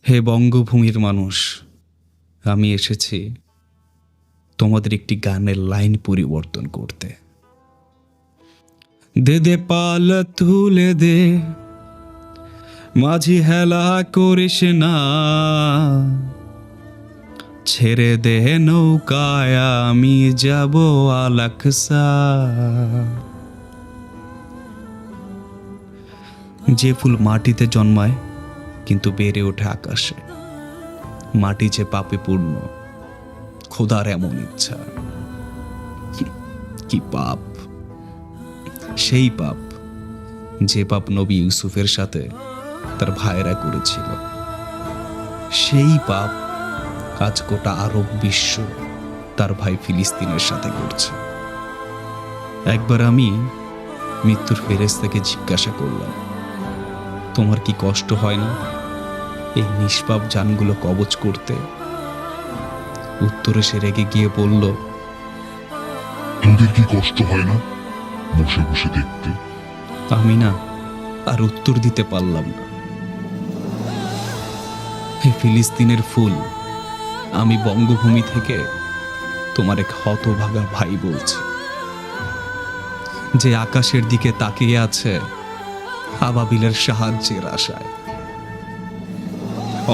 হে বঙ্গভূমির মানুষ, আমি এসেছি তোমাদের একটি গানের লাইন পরিবর্তন করতে। দে দে পাল তুলে দে, মাঝি হেলা করিস না, ছেড়ে দে নৌকায় আমি যাব আলাকসা। যে ফুল মাটিতে জন্মায় কিন্তু বেড়ে ওঠে আকাশে, মাটি যে পাপে পূর্ণ, খোদার এমন ইচ্ছা। কি পাপ! সেই পাপ যে পাপ নবী ইউসুফের সাথে তার ভাইয়েরা করেছিল। সেই পাপ আজ গোটা আরব বিশ্ব তার ভাই ফিলিস্তিনের সাথে করছে। একবার আমি মৃত্যুর ফেরেশতাকে জিজ্ঞাসা করলাম, তোমার কি কষ্ট হয় না এই নিষ্পাপ জানগুলো কবজ করতে? উত্তরে সে রেগে গিয়ে বলল, তোদের কি কষ্ট হয় না বসে বসে দেখতে? আমি না আর উত্তর দিতে পারলাম না। হে ফিলিস্তিনের ফুল, আমি বঙ্গভূমি থেকে তোমার এক হতভাগা ভাই বলছি, যে আকাশের দিকে তাকিয়ে আছে আবাবিলের সাহায্যের আশায়,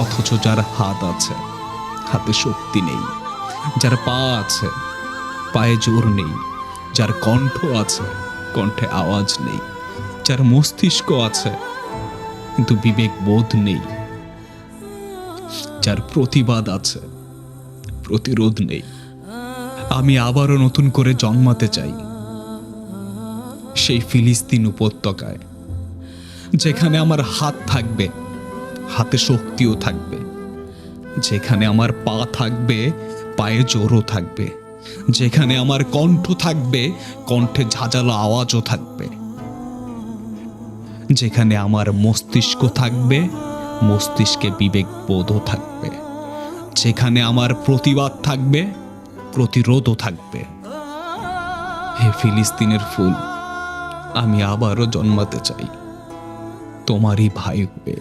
অথচ যার হাত আছে হাতে শক্তি নেই, যার পা আছে পায়ে জোর নেই, যার কণ্ঠ আছে কণ্ঠে আওয়াজ নেই, যার মস্তিষ্ক আছে কিন্তু বিবেক বোধ নেই, যার প্রতিবাদ আছে প্রতিরোধ নেই, আমি আবারও নতুন করে জন্মাতে চাই সেই ফিলিস্তিন উপত্যকায়, যেখানে আমার হাত থাকবে হাতে শক্তিও থাকবে, যেখানে আমার পা থাকবে পায়ে জোরও থাকবে, যেখানে আমার কণ্ঠ থাকবে কণ্ঠে ঝাঁঝালো আওয়াজও থাকবে, যেখানে আমার মস্তিষ্ক থাকবে মস্তিষ্কে বিবেকবোধও থাকবে, যেখানে আমার প্রতিবাদ থাকবে প্রতিরোধও থাকবে। হে ফিলিস্তিনের ফুল, আমি আবারও জন্মাতে চাই তোমারই ভাই হয়ে।